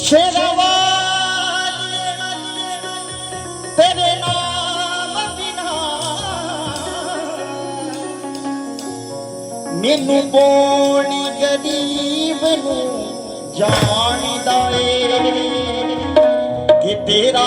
शेरवाज तेरे नाम बिना मैनू बोनी गरीब नू जानदा ए कि तेरा